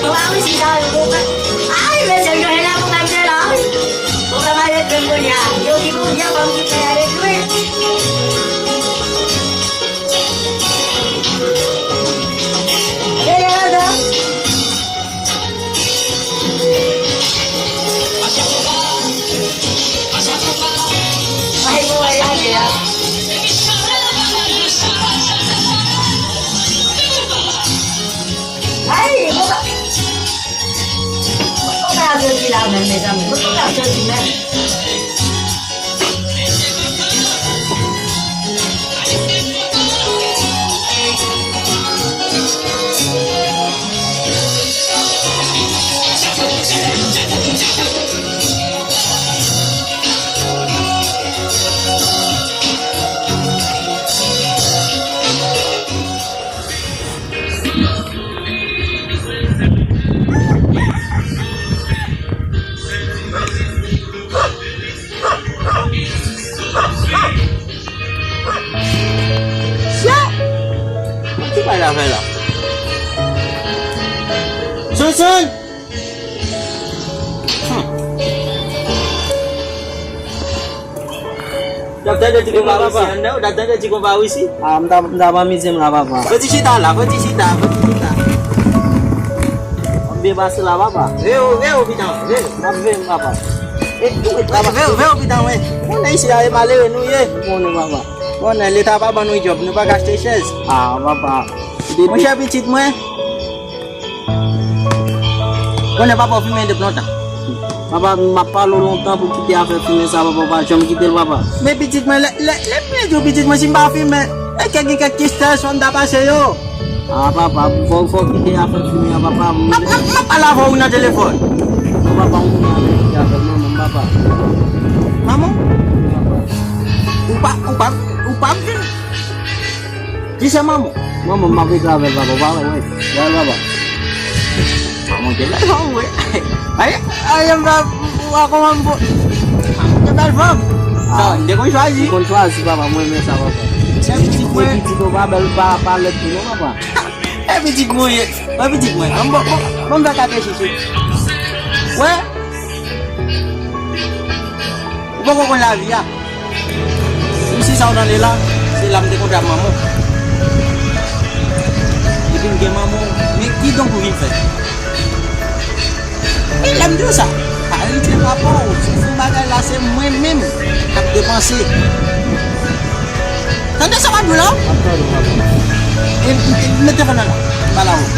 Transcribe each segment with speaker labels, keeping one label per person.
Speaker 1: Bawawi sih tahu bukan. Ay, besok yo hela mo kanjel ay. Bukan ada tenggonya. Yo di punya bang kita ada duit. Ya ada. Ay, buhay lagi ya. Ay, bukan. Tôi chỉ làm này ra mình không làm chơi gì này.
Speaker 2: Phải là Xuân Xuân Datang dari Cikgu Bawi sih, anda datang dari Cikgu Bawi sih.
Speaker 3: Entah pamit sih apa.
Speaker 2: Kau cita lah, kau cita.
Speaker 3: Bebas lah apa.
Speaker 2: Veo bidang,
Speaker 3: apa.
Speaker 2: Veo bidang weh. Mana isi ayam malay nu ye?
Speaker 3: Mana apa.
Speaker 2: Mana lihat apa nu job nu bagas stations.
Speaker 3: Apa.
Speaker 2: Mau siapa cit mu? Kau nak apa film yang penonton?
Speaker 3: Papa mapa longtemps pour quitter à faire filmer ça papa je me quitter papa
Speaker 2: mais petite moi les jo petite moi simba filmer et quelqu'un qui stage on da passer yo
Speaker 3: papa faut quitter à faire filmer papa
Speaker 2: apa la voix na téléphone
Speaker 3: papa on a faire maman papa
Speaker 2: maman upa qui c'est maman
Speaker 3: m'a fait grave papa ouais papa
Speaker 2: maman de la ouais ayam aku mampu telepon dia kau choisi
Speaker 3: papa moi mais ça papa
Speaker 2: c'est petit moi
Speaker 3: petit papa le tout papa
Speaker 2: petit moi on va taper ici ouais pourquoi qu'on la vie ici ça on est là c'est l'âme de contre maman et puis que maman mais qui donc vous vient faire il aime tout ça. Il dit papa, si vous bagarre là, c'est moi-même qui ai dépensé. Tandis ça va d'où là? Et mettez-vous là, pas là-haut.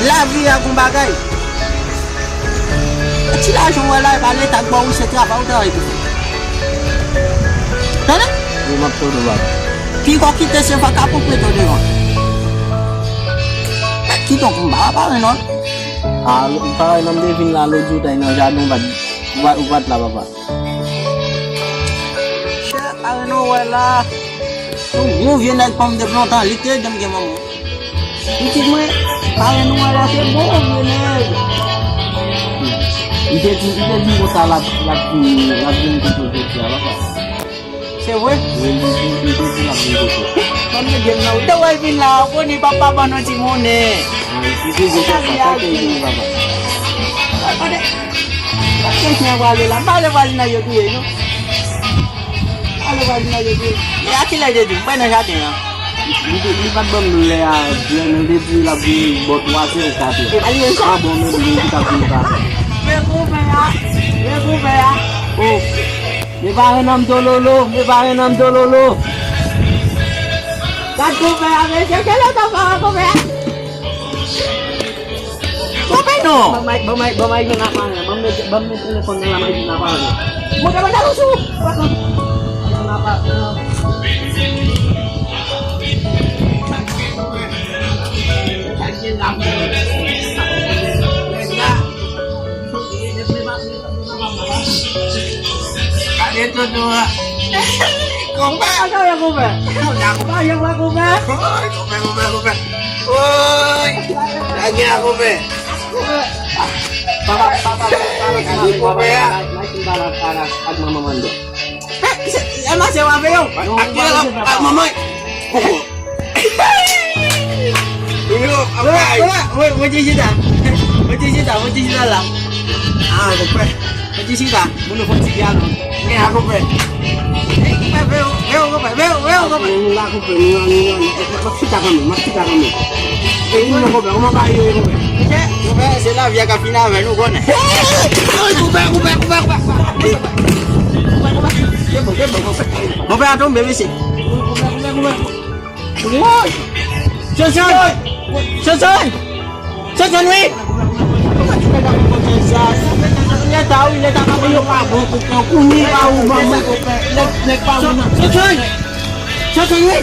Speaker 2: La vie a un bagage. Si l'argent est là, il va aller t'as bon, c'est travail ou travail. Tandis?
Speaker 3: Je m'appelle de là.
Speaker 2: Qui va quitter ce vaca pour plutôt devant? Qui donc pas non?
Speaker 3: Para nam devin lalu juta ina jadong ubat lah papa.
Speaker 2: Siapa no wala? Mu vient avec pomme de plantain, l'été dem ke maman. Petit moi, para no wala c'est bon venez.
Speaker 3: Il dit ça la vie de papa.
Speaker 2: C'est vrai?
Speaker 3: Oui, il dit la vie de
Speaker 2: Comme je dis now, the way bin la ko ni papa bano Simone.
Speaker 3: Il dit ça papa.
Speaker 2: Ada. Pakainya wale la, bale wale na yo tu no. Ale wale na yo tu. Ya kila dia tu, mana ada ya?
Speaker 3: Ini kan belum ya, dia nanti bila beli buat wasil tapi.
Speaker 2: Ali
Speaker 3: Ah, boleh beli kita beli kan.
Speaker 2: Ya ko ya.
Speaker 3: Oh, ni bahan nam dololo.
Speaker 2: Kat ko ya, kaya ta pa ko ya. No.
Speaker 3: Bamai kenapa? Bamai telepon lama itu kenapa?
Speaker 2: Mau dapat lusu.
Speaker 3: Kenapa?
Speaker 2: Itu dua. Kompa atau yang kompa? Apa yang aku kompa? Kompa. Oi. Lagi aku kompa.
Speaker 3: Papa ya. Naikin para mama mando.
Speaker 2: Emang siapa yo? Aku mama. 我继续打，我继续打，我继续打了。啊，我快，我继续打，不能放弃家了。哎呀，我快，没有我快，没有我快。
Speaker 3: 你拉个本，你去打个门，去打个门。哎，你那个本，我把有一个本。
Speaker 2: 我快，谁那边个皮那门路过呢？我不要中别微信。哇！小陈喂！你tahu dia tak apa yo pa kau kuni kau mama小陈喂！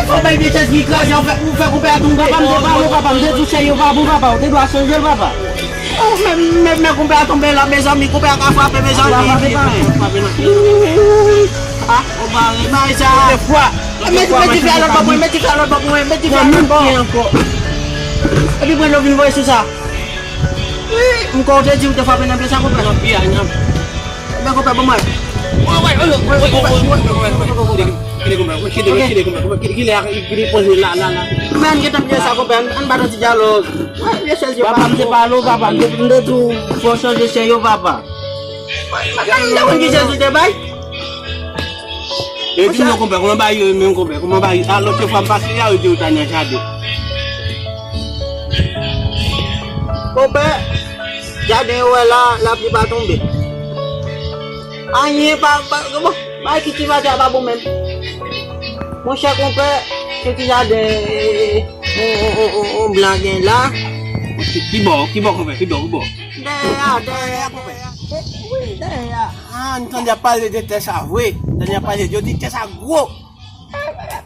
Speaker 2: 我被别人几个小费，我被东爸爸我爸爸这就谁有爸爸，这多生日爸爸。Oh, me comprei a tombela, meus amigos, comprei a café, meus amigos. Ah, o bang, mais já. Meti calor pra comer. Tapi bukan lebih baik susah. Engkau dia juga faham nak biasa aku pernah biarnya. Aku pernah bermain. Man kita biasa aku pengen baru sejalur. Biasa sih bapak sepalu bapak benda tu fosil je saya bapak. Anda pun bisa sudah baik.
Speaker 3: Itu mau kompak, mau bayar, mau bayar. Kalau tu faham pasti ya udah tanya jadi.
Speaker 2: Kompak jadi wala lapi batung be. Aye pak kamu baik kita baca babu men. Mosya kompak kita jadi belanja lah.
Speaker 3: Kibo kompak.
Speaker 2: Deh kompak.
Speaker 3: Anton dia paling dia tes ahwe, dan dia paling jadi tes agwo.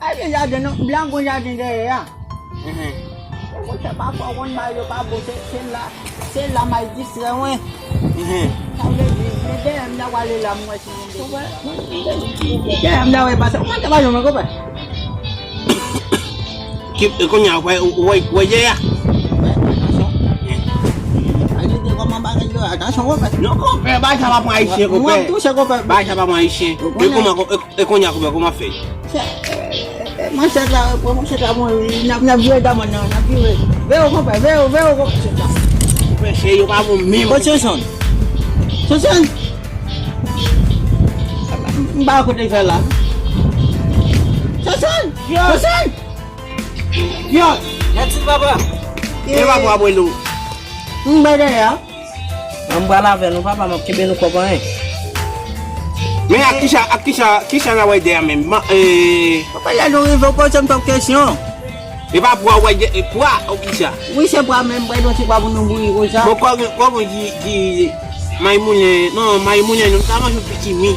Speaker 2: Ada jadi nak bilang pun jadi deh ya. Aku tak apa pun mayu babu sela mai di semua. Tahu dia nak wali lam macam ni. Dia nak wali pasal mana bayu mana kompak.
Speaker 3: Kip kau nyawa wai je ya.
Speaker 2: Ada semua pak.
Speaker 3: No kompak baik sama mai sih kompak.
Speaker 2: Tu saya kompak.
Speaker 3: Baik sama mai sih. Kau nyawa kau mau fe.
Speaker 2: Masa kamu nak view dah mana? Nak view. View kompak.
Speaker 3: Saya yo kamu mim.
Speaker 2: Kau Susan. Mbak aku dah salah. Susan.
Speaker 3: Yo. Nanti bapa. Bapa apa lu?
Speaker 2: Mbak dah ya.
Speaker 4: Ambala venu papa makibenu kwa bwana.
Speaker 3: Mais akisha na wai dia même
Speaker 2: Papa là nous il faut pas me poser question.
Speaker 3: et pas pour wai pour akisha.
Speaker 2: Oui c'est pas même pas doit c'est pas nous oui ça.
Speaker 3: Ko ji maimune no nous tama je petit mi.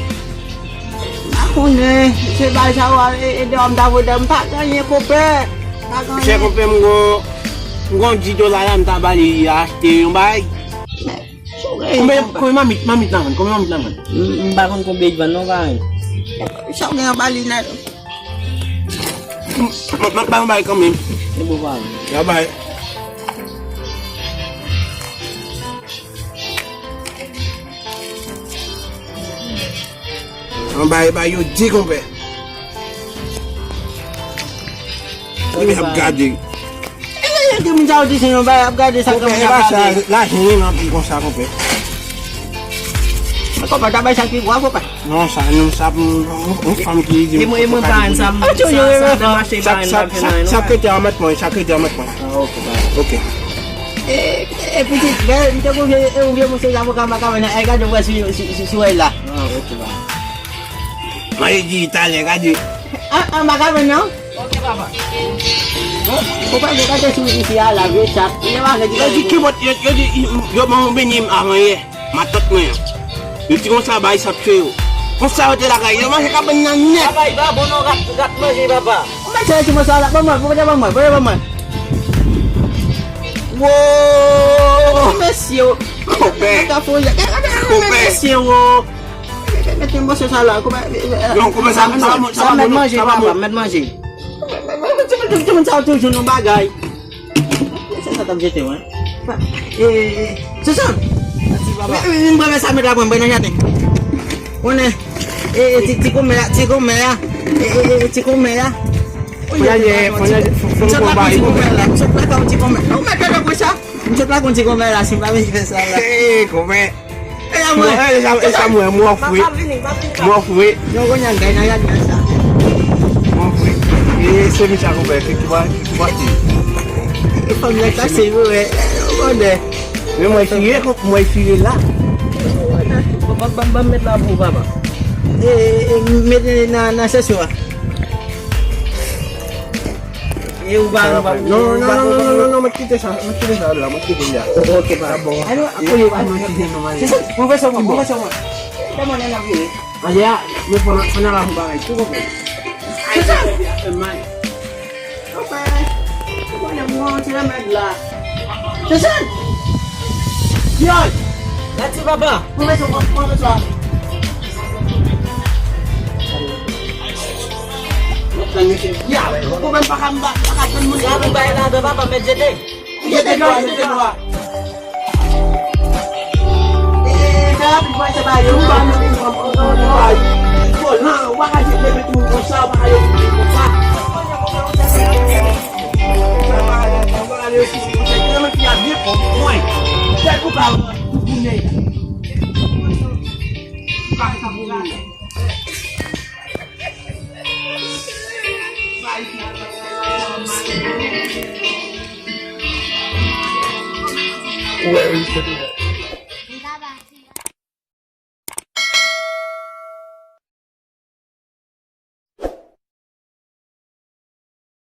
Speaker 2: Aku ne c'est pas ça et dom dam tak ni kopek.
Speaker 3: Saya ko pem ngo ji dollar am ta bali acheter un bail. Comment mamit nangan?
Speaker 4: Bakon ko bed ban no kan.
Speaker 2: Sao nghe Bali này.
Speaker 3: Bang baik kami.
Speaker 4: Ibu bang.
Speaker 3: Ya baik. Baik yo ji kompe. Kami have gadi.
Speaker 2: Dia menjauh di sini bayar gadi sang kamu
Speaker 3: Bahasa lah ini nanti kau sa kompe.
Speaker 2: Kau pada bayar sakit gua apa?
Speaker 3: No sa fam ki.
Speaker 4: Imu ban sam. Sa masih ban ban.
Speaker 3: Sakit amat mo. Okay.
Speaker 2: Petit, kita pun dia mesti sama kawan-kawan nak kan juga sesuai lah.
Speaker 4: Okay bang.
Speaker 3: Mai ji tale gadi.
Speaker 2: Makan no?
Speaker 4: Okay baba.
Speaker 2: Kau dia kata suruh siala besar. Ini mah lagi.
Speaker 3: Jadi kibot yo mau benyim amaye. Matot mo ya. Yuti ko sa bay sa trio. Kung sa hotel ka, yo masih ka benanya.
Speaker 4: Baba iba bono gat mo si baba.
Speaker 2: Macam cuma salah paman, boleh paman. Wow, Messi.
Speaker 3: Kope.
Speaker 2: Tak boleh. Messi. Macam masa salah aku.
Speaker 3: Yung ko sama
Speaker 2: Messi. Cuma satu junung bagai. Saya tak bisa tahu. Susun. Ini berapa sampai dah pun benar ni. Mana? Cikgu merah. Unsot lah kunci komela. Unsot lah kunci komela. Kau mek ada kuasa. Unsot lah kunci komela simpan wis salah.
Speaker 3: Kome.
Speaker 2: Amo.
Speaker 3: Samu ya mua fui. Mua fui.
Speaker 2: Yo ko nyang kay na yan biasa.
Speaker 3: Mua fui. Semi sa ko ba kiba ti.
Speaker 2: Ipam na kasi mo eh. Onde.
Speaker 3: Yo mai sige la.
Speaker 4: Bambamit labo ba ba?
Speaker 2: Med na sasua.
Speaker 3: No, makita sa ala, makita niya.
Speaker 2: Okay ba? Ano ako yung ano naman. Mabasa mo. Tama na lang eh.
Speaker 3: Aya, may panarang ba ito ko.
Speaker 2: Okay. Wala mo sila medla. Sasan? Yan!
Speaker 4: Let's see baba.
Speaker 2: Mabasa. Ya, kung man pakamba, pakatan mo
Speaker 4: Sabi ba na baba medyo din.
Speaker 2: dalawa. Sabi ko sa bayo, paano yung ay? Wala, waka di na bitu ko sa bayo.
Speaker 3: Where is it?